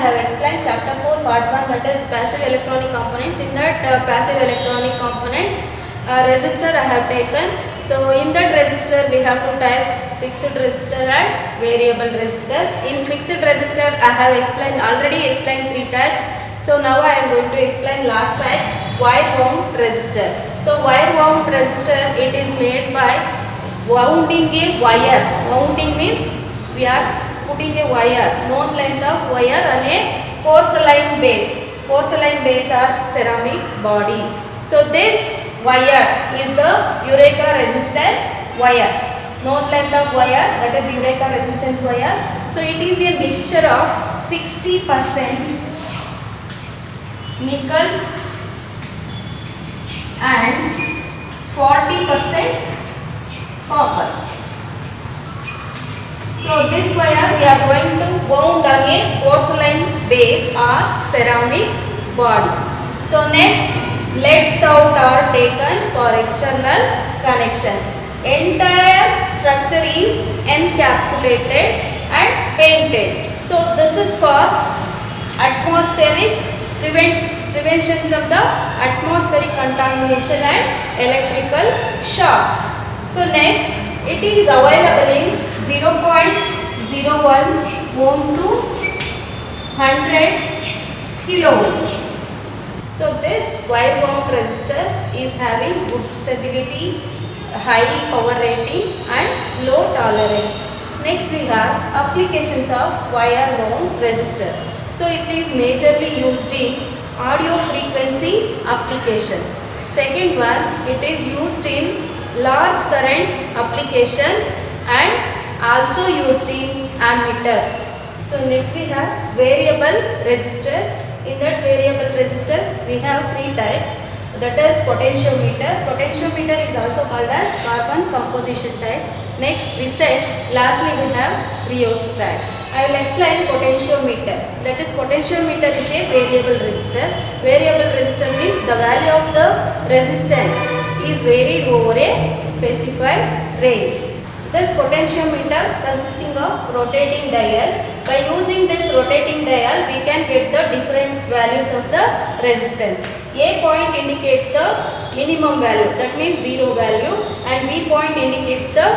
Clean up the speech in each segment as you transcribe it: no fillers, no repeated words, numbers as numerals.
have explained chapter 4 part 1, that is passive electronic components. In that passive electronic components resistor I have taken. So in that resistor we have two types, fixed resistor and variable resistor. In fixed resistor I have already explained three types. So now I am going to explain last type, wire wound resistor. So wire wound resistor, it is made by wounding a wire. Wounding means we are putting a wire, known length of wire on a porcelain base. Porcelain base or ceramic body. So this wire is the Eureka resistance wire. Known length of wire, that is Eureka resistance wire. So it is a mixture of 60% nickel and 40% copper. So this wire we are going to wound on a porcelain base or ceramic body. So next, leads out are taken for external connections. Entire structure is encapsulated and painted. So this is for atmospheric prevention from the atmospheric contamination and electrical shocks. So next, it is available in 0.01 ohm to 100 kilo ohm. So this wire wound resistor is having good stability, high power rating and low tolerance. Next we have applications of wire wound resistor. So it is majorly used in audio frequency applications. Second one, it is used in large current applications and also used in ammeters. So next we have variable resistors. In that variable resistors we have three types, that is potentiometer. Potentiometer is also called as carbon composition type. Next preset. Lastly we have rheostat. I will explain potentiometer. That is potentiometer is a variable resistor. Variable resistor means the value of the resistance is varied over a specified range. This potentiometer consisting of rotating dial. By using this rotating dial, we can get the different values of the resistance. A point indicates the minimum value, that means 0 value, and B point indicates the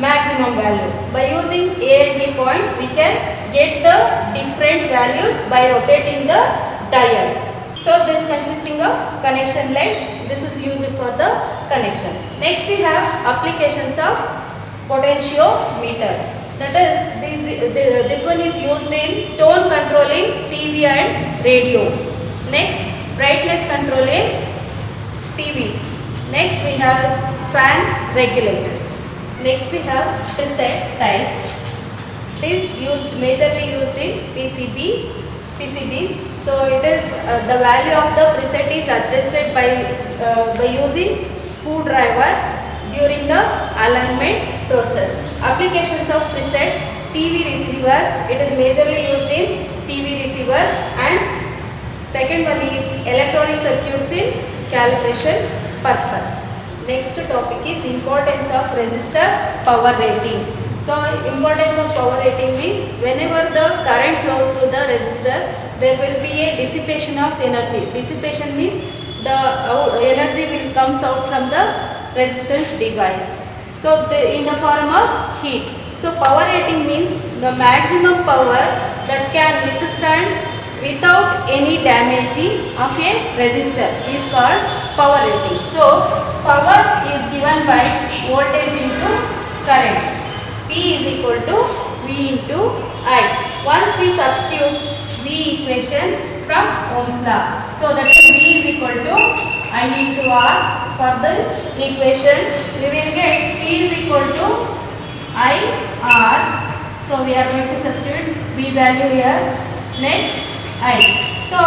maximum value. By using A and B points, we can get the different values by rotating the dial. So this consisting of connection leads. This is used for the connections. Next we have applications of potentiometer. That is, this one is used in tone controlling TV and radios. Next, brightness controlling TVs. Next we have fan regulators. Next we have preset type. It is majorly used in PCBs. So it is the value of the preset is adjusted by using screwdriver during the alignment process. Applications of preset TV receivers. It is majorly used in TV receivers, and second one is electronic circuits in calibration purpose. Next topic is importance of resistor power rating. So importance of power rating means whenever the current flows through the resistor, there will be a dissipation of energy. Dissipation means the energy will comes out from the resistance device. So in the form of heat. So power rating means the maximum power that can withstand without any damaging of a resistor is called power rating. So power is given by voltage into current. P is equal to V into I. Once we substitute V equation from Ohm's law. So that is V is equal to I into R. For this equation, we will get P is equal to I R. So we are going to substitute V value here. Next, I. So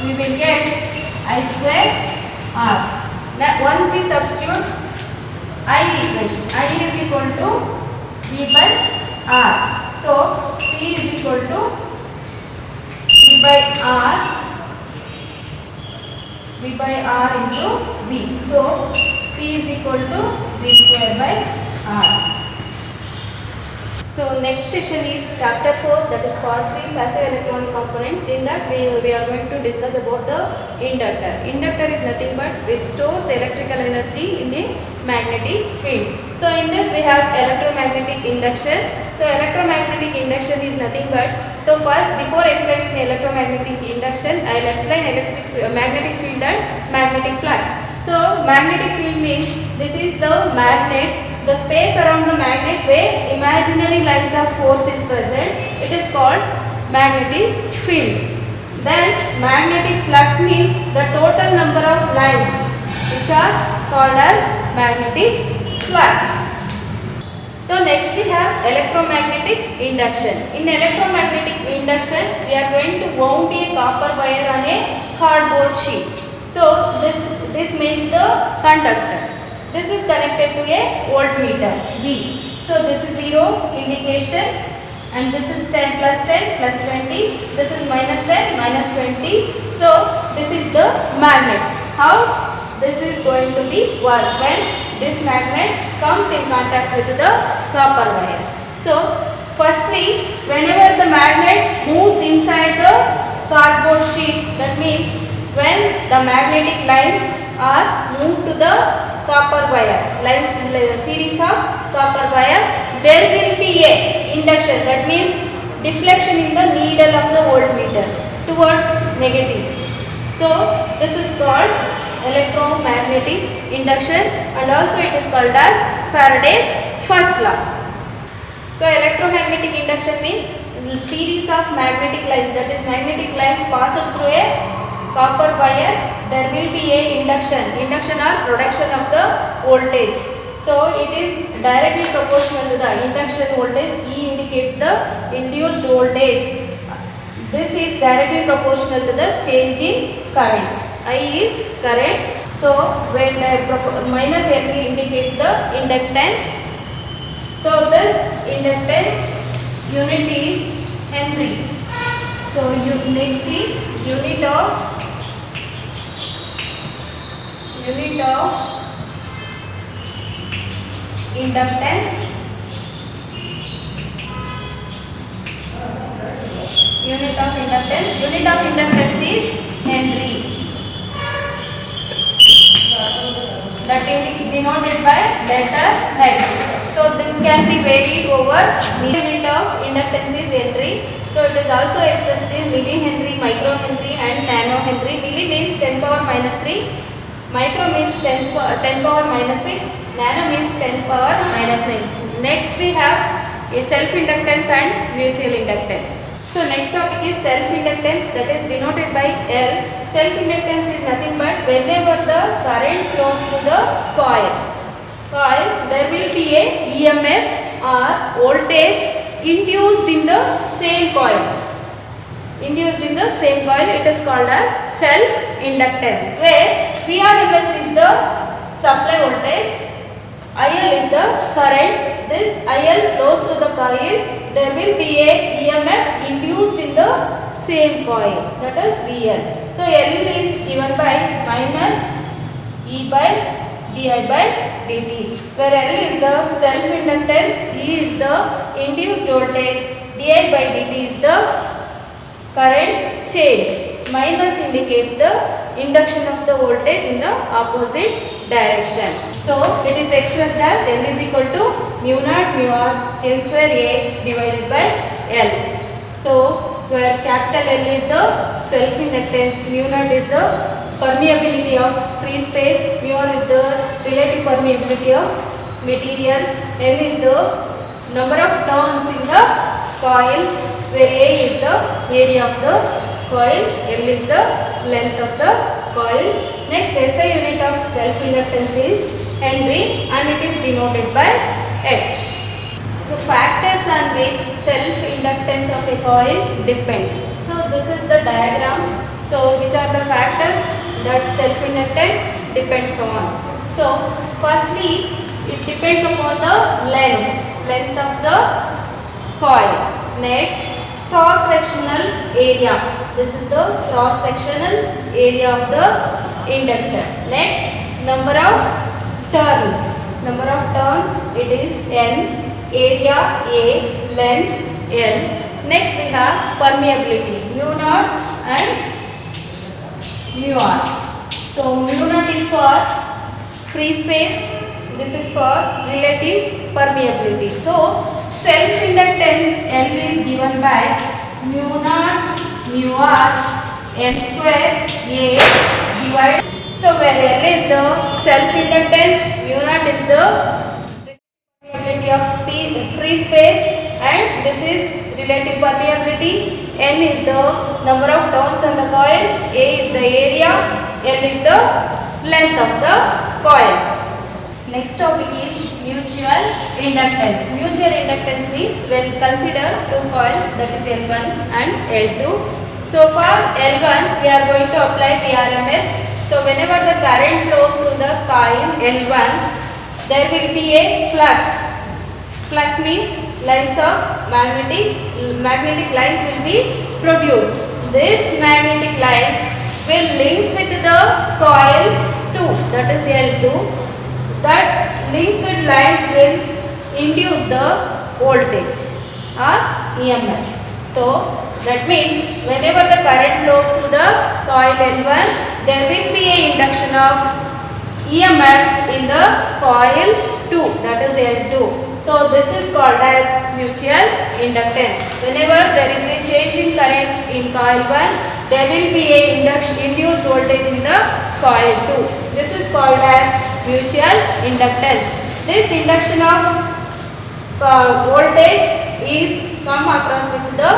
we will get I square R. Now once we substitute I equation, I is equal to V by R. So P is equal to V by R. V by R into V. So P is equal to V square by R. So next section is chapter 4, that is part 3, passive electronic components. In that we are going to discuss about the inductor. Inductor is nothing but it stores electrical energy in the magnetic field. So in this we have electromagnetic induction. So electromagnetic induction is nothing but, so first before explaining the electromagnetic induction, I will explain magnetic field and magnetic flux. So magnetic field means this is the magnet, the space around the magnet where imaginary lines of force is present, it is called magnetic field. Then magnetic flux means the total number of lines which are called as magnetic flux. So next we have electromagnetic induction. In electromagnetic induction we are going to wound a copper wire on a cardboard sheet. So this means the conductor. This is connected to a voltmeter V. So this is 0 indication, and this is 10 plus 10 plus 20. This is minus 10 minus 20. So this is the magnet. How this is going to be work when this magnet comes in contact with the copper wire. So firstly, whenever the magnet moves inside the cardboard sheet, that means when the magnetic lines are moved to the copper wire, series of copper wire, there will be a induction, that means deflection in the needle of the voltmeter towards negative. So this is called electromagnetic induction, and also it is called as Faraday's first law. So electromagnetic induction means series of magnetic lines, that is magnetic lines passed through a copper wire, there will be a induction or production of the voltage. So it is directly proportional to the induction voltage. E indicates the induced voltage. This is directly proportional to the change in current. I is current. So when minus L indicates the inductance. So this inductance unit is Henry. So next is unit of inductance. Unit of inductance is Henry. That is denoted by letter H. So this can be varied over. Unit of inductance is Henry. So it is also expressed in millihenry, microhenry and nanohenry. Milli means 10 power minus 3. Micro means 10 power minus 6, nano means 10 power minus 9. Next we have a self-inductance and mutual inductance. So next topic is self-inductance, that is denoted by L. Self-inductance is nothing but whenever the current flows through the coil, there will be a EMF or voltage induced in the same coil. It is called as self-inductance, where Vrms is the supply voltage, IL is the current. This IL flows through the coil. There will be a EMF induced in the same coil, that is VL. So L is given by minus E by di by dt, where L is the self-inductance, E is the induced voltage, di by dt is the current change. Minus indicates the induction of the voltage in the opposite direction. So it is expressed as L is equal to mu naught mu r L square A divided by L. So where capital L is the self-inductance, mu naught is the permeability of free space, mu r is the relative permeability of material, L is the number of turns in the coil, where A is the area of the coil, L is the length of the coil. Next SI unit of self-inductance is Henry, and it is denoted by H. So factors on which self-inductance of a coil depends. So this is the diagram. So which are the factors that self-inductance depends on? So firstly, it depends upon the length of the coil. Next, cross-sectional area. This is the cross-sectional area of the inductor. Next, number of turns. It is N. area A, length L. Next we have permeability mu naught and mu r. So mu naught is for free space, this is for relative permeability. So self inductance L is given by mu naught mu r n square A divided. So where L is the self inductance, mu naught is the permeability of free space, and this is relative permeability. N is the number of turns on the coil, A is the area, L is the length of the coil. Next topic is mutual inductance. Mutual inductance means when consider two coils, that is L1 and L2. So for L1 we are going to apply VRMS. So whenever the current flows through the coil L1, there will be a flux. Flux means lines of magnetic lines will be produced. These magnetic lines will link with the coil 2, that is L2. That linked lines will induce the voltage or EMF. So that means whenever the current flows through the coil L1, there will be a induction of EMF in the coil 2, that is L2. So this is called as mutual inductance. Whenever there is a change in current in coil 1, there will be a induced voltage in the coil 2. This is called as mutual inductance. This induction of voltage is come across with the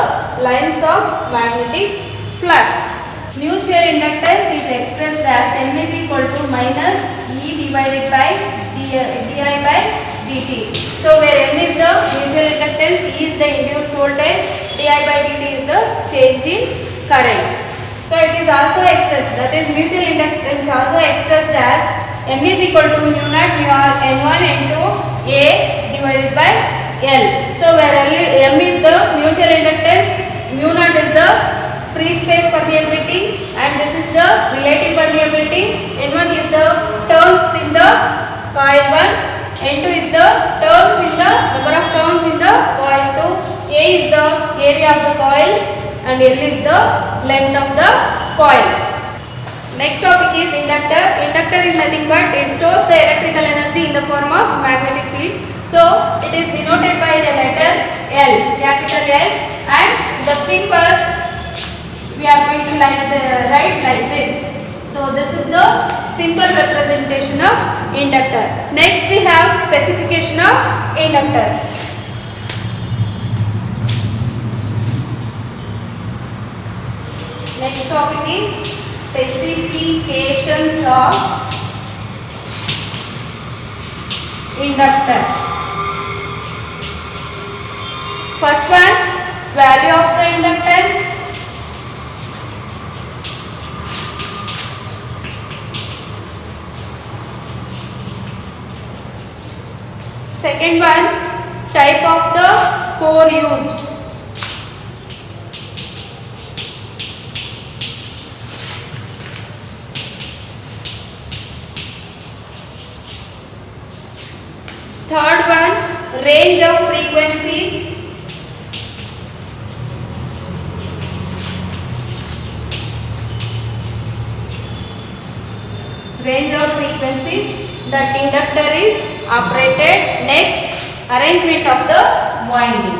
lines of magnetic flux. Mutual inductance is expressed as M is equal to minus E divided by di by dt. So where M is the mutual inductance, E is the induced voltage, di by dt is the change in current. So it is also expressed, that is mutual inductance also expressed as M is equal to mu naught mu r n1 into A divided by L. So where M is the mutual inductance, mu naught is the free space permeability, and this is the relative permeability. N1 is the turns in the coil 1, N2 is the turns in the number of turns in the coil 2, A is the area of the coils, and L is the length of the coils. Next topic is inductor. Inductor is nothing but it stores the electrical energy in the form of magnetic field. So it is denoted by the letter L, capital L, and the symbol we are going to write like this. So this is the simple representation of inductor. Next we have specification of inductors. Next topic is specifications of inductor. First one, value of the inductance. Second one, type of the core used. Third one, range of frequencies. Range of frequencies that inductor is operated. Next, arrangement of the winding.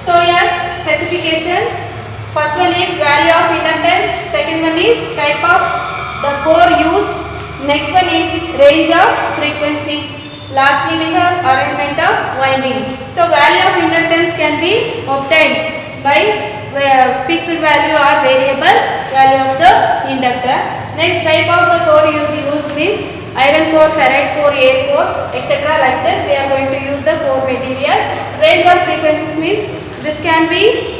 So here specifications. First one is value of inductance. Second one is type of the core used. Next one is range of frequency. Lastly we have arrangement of winding. So value of inductance can be obtained by fixed value or variable value of the inductor. Next, type of the core used means iron core, ferrite core, air core, etc. Like this we are going to use the core material. Range of frequencies means this can be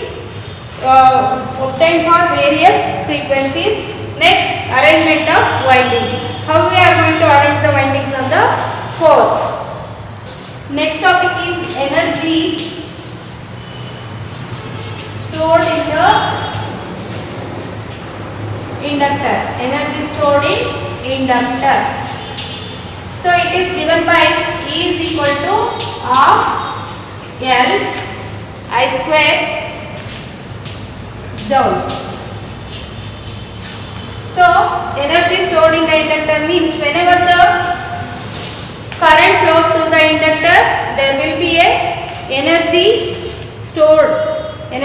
obtained for various frequencies. Next, arrangement of windings. How we are going to arrange the windings on the core. Next topic is energy stored in the inductor. Energy stored in inductor. So it is given by E is equal to half L I square joules. So energy stored in the inductor means whenever the current flows through the inductor, there will be a energy stored in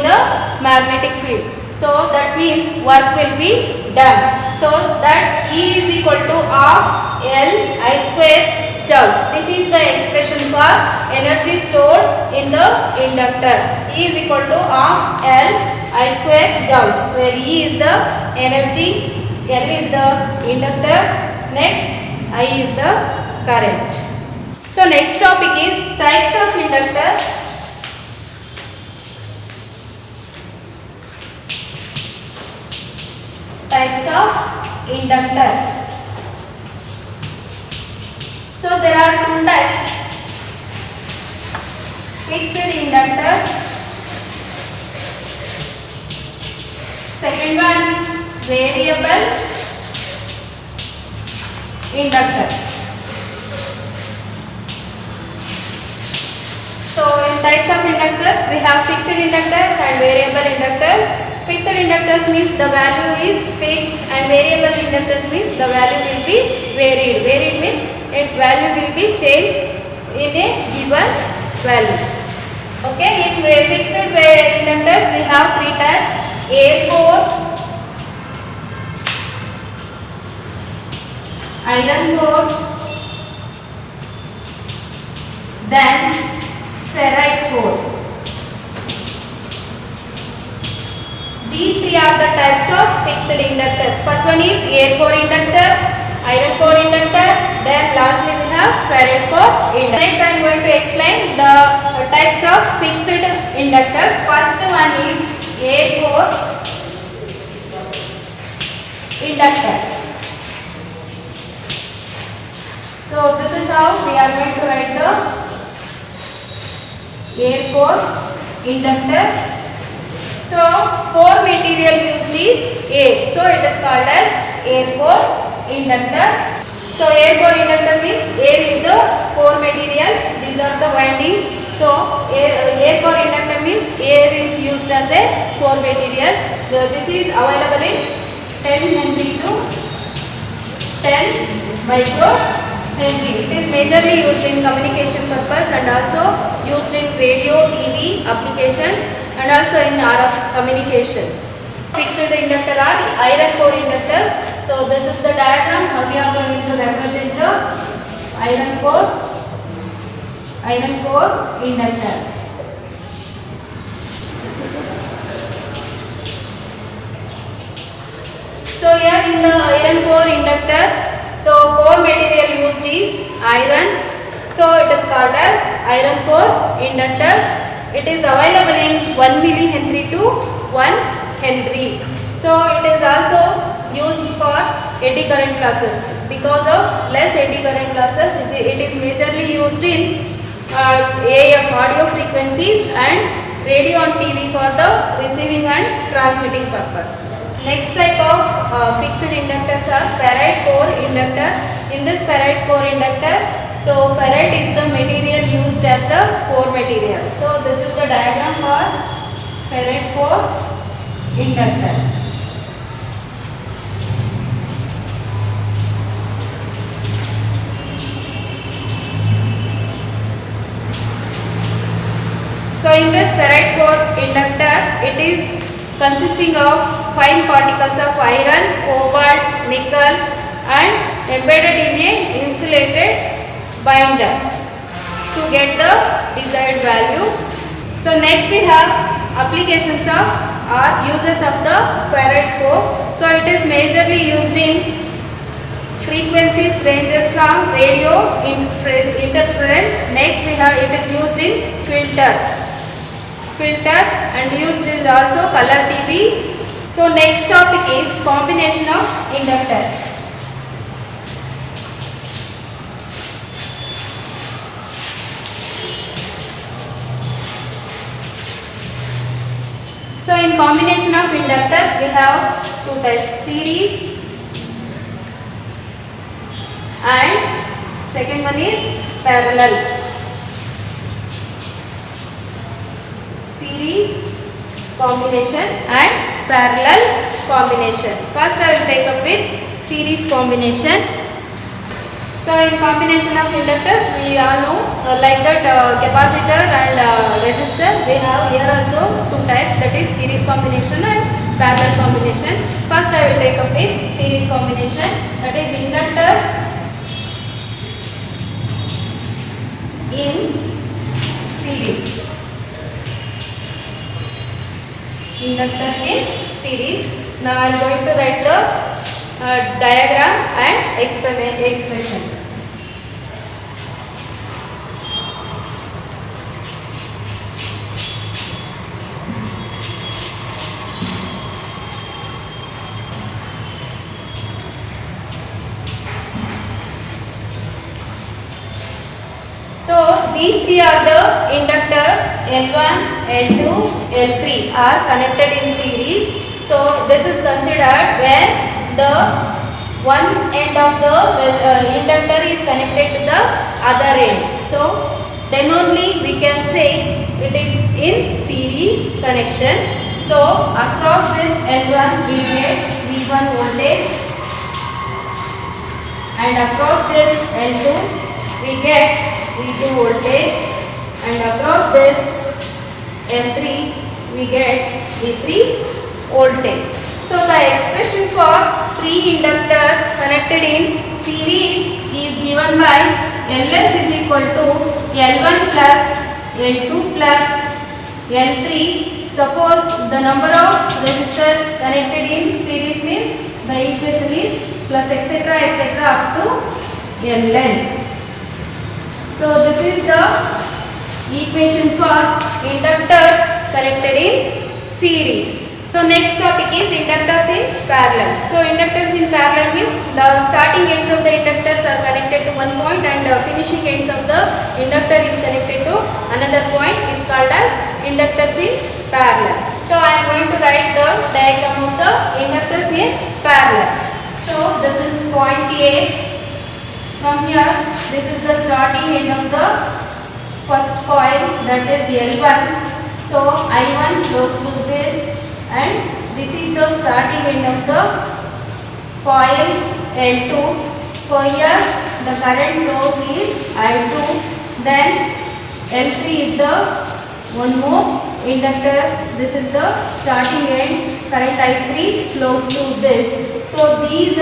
the magnetic field. So that means work will be done. So that E is equal to half L I square joules. This is the expression for energy stored in the inductor. E is equal to half L I square joules, where E is the energy, L is the inductor, next I is the current. So next topic is types of inductor. Types of inductors. So there are two types: fixed inductors. Second one, variable inductors. So in types of inductors, we have fixed inductors and variable inductors. Fixed inductors means the value is fixed, and variable inductors means the value will be varied. Varied means its value will be changed in a given value. Okay, in fixed inductors we have three types: air core, iron core, then ferrite core. These three are the types of fixed inductors. First one is air core inductor, iron core inductor, then lastly we have ferrite core inductor. Next I am going to explain the types of fixed inductors. First one is air core inductor. So this is how we are going to write the air core inductor. So core material used is air, so it is called as air core inductor. So air core inductor means air is the core material, these are the windings. So air core inductor means air is used as a core material. This is available in 10 Henry to 10 micro Henry. It is majorly used in communication purpose and also used in radio, TV applications, and also in RF communications. Fixed inductor are iron core inductors. So this is the diagram how we are going to represent the iron core inductor. So here in the iron core inductor, so core material used is iron. So it is called as iron core inductor. It is available in 1 millihenry to 1 Henry. So it is also used for eddy current losses. Because of less eddy current losses, it is majorly used in AF audio frequencies and radio and TV for the receiving and transmitting purpose. Next type of fixed inductors are ferrite core inductor. In this ferrite core inductor, so ferrite is the material used as the core material. So this is the diagram for ferrite core inductor. So in this ferrite core inductor, it is consisting of fine particles of iron, cobalt, nickel, and embedded in a insulated binder to get the desired value. So next we have applications of or uses of the ferrite core. So it is majorly used in frequencies ranges from radio interference. Next we have it is used in filters and used in also color TV. So next topic is combination of inductors. So in combination of inductors we have two types, series and second one is parallel. Series combination and parallel combination. First I will take up with series combination. So in combination of inductors we all know like that capacitor and resistor, we have here also two types, that is series combination and parallel combination. First I will take up with series combination, that is inductors in series. Inductors in series. Now I am going to write the diagram and expression. So these three are the inductors, L1, L2, L3 are connected in series. So this is considered when the one end of the inductor is connected to the other end. So then only we can say it is in series connection. So across this L1 we get V1 voltage, and across this L2 we get V2 voltage, and across this L3 we get V3 voltage. So the expression for three inductors connected in series is given by Ls is equal to L1 plus L2 plus L3. Suppose the number of resistors connected in series means the equation is plus etc up to Ln. So this is the equation for inductors connected in series. So next topic is inductors in parallel. So inductors in parallel means the starting ends of the inductors are connected to one point and finishing ends of the inductor is connected to another point, is called as inductors in parallel. So I am going to write the diagram of the inductors in parallel. So this is point A. From here this is the starting end of the first coil, that is L1. So I1 flows through this, and this is the starting end of the coil L2. For here the current flows is I2. Then L3 is the one more inductor. This is the starting end, current I3 flows through this. So these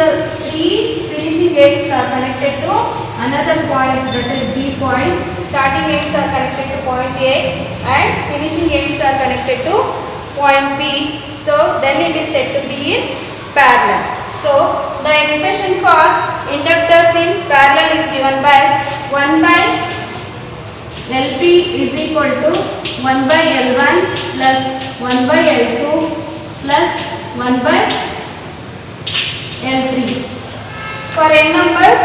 three finishing ends are connected to another point, that is B point. Starting ends are connected to point A and finishing ends are connected to point B. So then it is said to be in parallel. So the expression for inductors in parallel is given by 1 by LP is equal to 1 by L1 plus 1 by L2 plus 1 by L3. For n numbers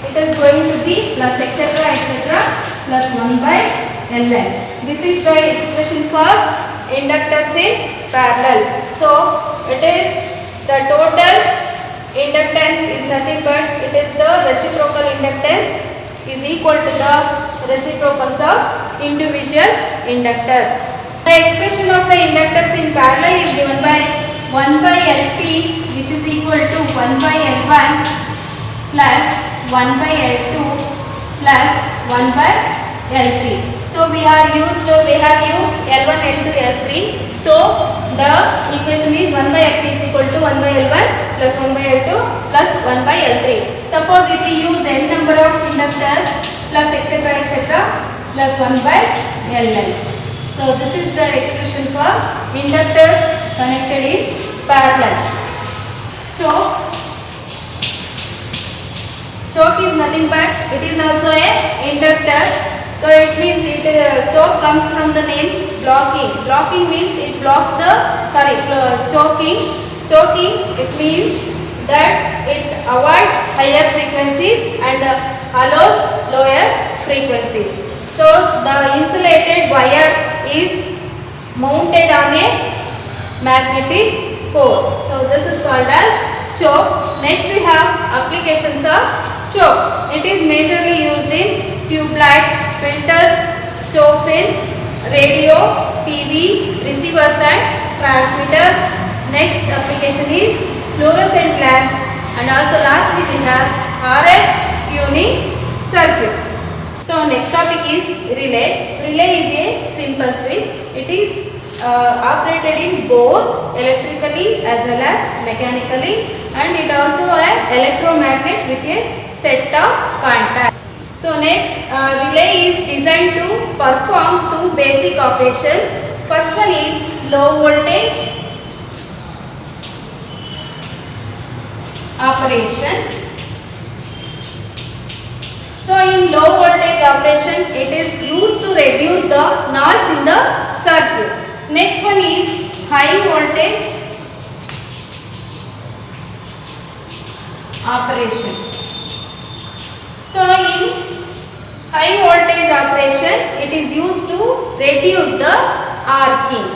it is going to be plus etc plus 1 by Ln. This is the expression for inductors in parallel. So it is the total inductance is nothing but it is the reciprocal inductance is equal to the reciprocals of individual inductors. The expression of the inductors in parallel is given by 1 by Lp, which is equal to 1 by L1 plus 1 by L2 plus 1 by L3. So we have used L1, L2, L3. So the equation is 1 by Lp is equal to 1 by L1 plus 1 by L2 plus 1 by L3. Suppose if we use n number of inductors plus etc plus 1 by Ln. So this is the expression for inductors connected in parallel. Choke is nothing but it is also a inductor. So it means choke comes from the name blocking. Blocking means it blocks the choking. Choking it means that it avoids higher frequencies and allows lower frequencies. So the insulated wire is mounted on a magnetic core. So this is called as choke. Next we have applications of choke. It is majorly used in tube lights, filters, chokes in radio, TV, receivers and transmitters. Next application is fluorescent lamps, and also lastly we have RF tuning circuits. So next topic is relay. Relay is a simple switch. It is operated in both electrically as well as mechanically, and it also an electromagnet with a set of contacts. So next, relay is designed to perform two basic operations. First one is low voltage operation. So in low voltage operation, it is used to reduce the noise in the circuit. Next one is high voltage operation. So in high voltage operation, it is used to reduce the arcing.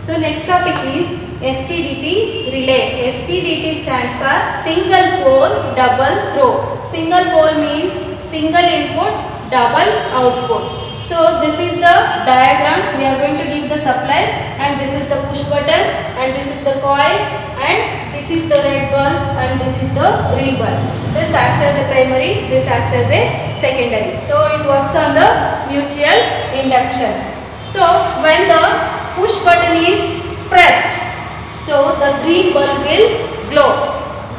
So next topic is SPDT relay. SPDT stands for single pole double throw. Single pole means single input, double output. So this is the diagram. We are going to give the supply, and this is the push button, and this is the coil, and this is the red bulb, and this is the green bulb. This acts as a primary, this acts as a secondary. So it works on the mutual induction. So when the push button is pressed, so the green bulb will glow.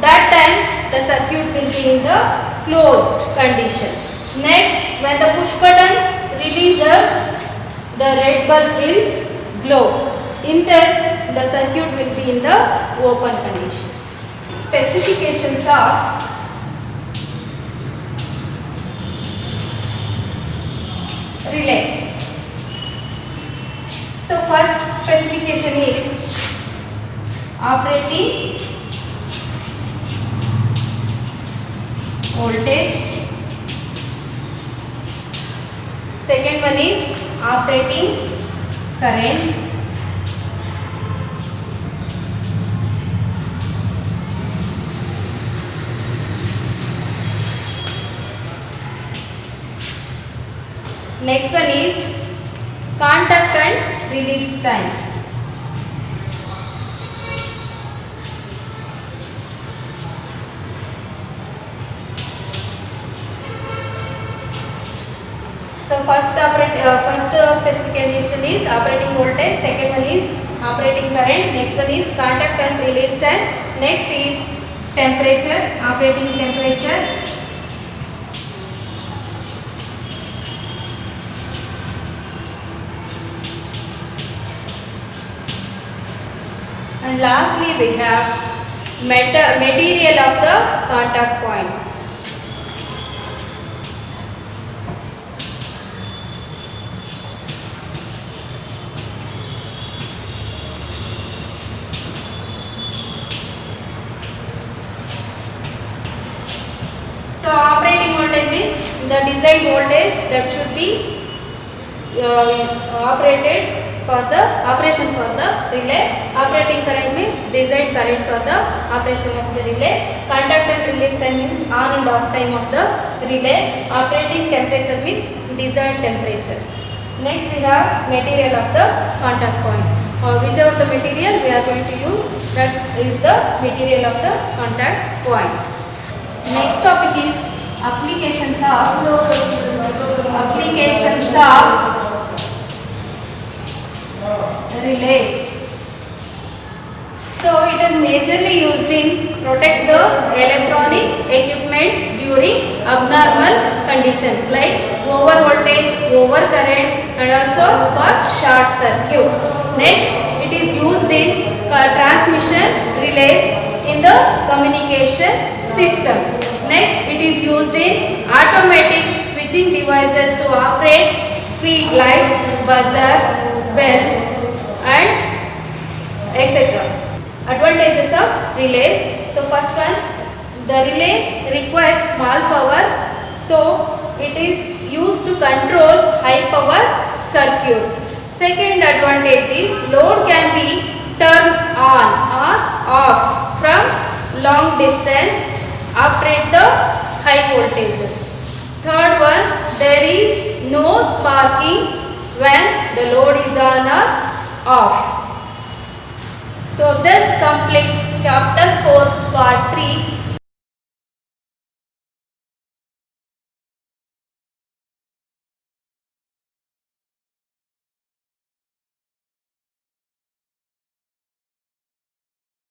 That time the circuit will be in the closed condition. Next, when the push button releases, the red bulb will glow. In this, the circuit will be in the open condition. Specifications of relay. So first specification is operating voltage. Second one is operating current. Next one is contact and release time. So first specification is operating voltage, second one is operating current, next one is contact and release time, next is temperature, operating temperature, and lastly we have material of the contact point. So operating voltage means the desired voltage that should be operated for the operation for the relay. Operating current means desired current for the operation of the relay. Contact and release time means on and off time of the relay. Operating temperature means desired temperature. Next we have material of the contact point. Whichever the material we are going to use, that is the material of the contact point. Next topic is applications of relays. So it is majorly used in protect the electronic equipments during abnormal conditions like over voltage, over current, and also for short circuit. Next, it is used in transmission relays in the communication systems. Next, it is used in automatic switching devices to operate street lights, buzzers, bells, and etc. Advantages of relays. So first one, the relay requires small power, so it is used to control high power circuits. Second advantage is load can be turned on or off from long distance operate the high voltages. Third one, there is no sparking when the load is on or off. So this completes chapter 4 part 3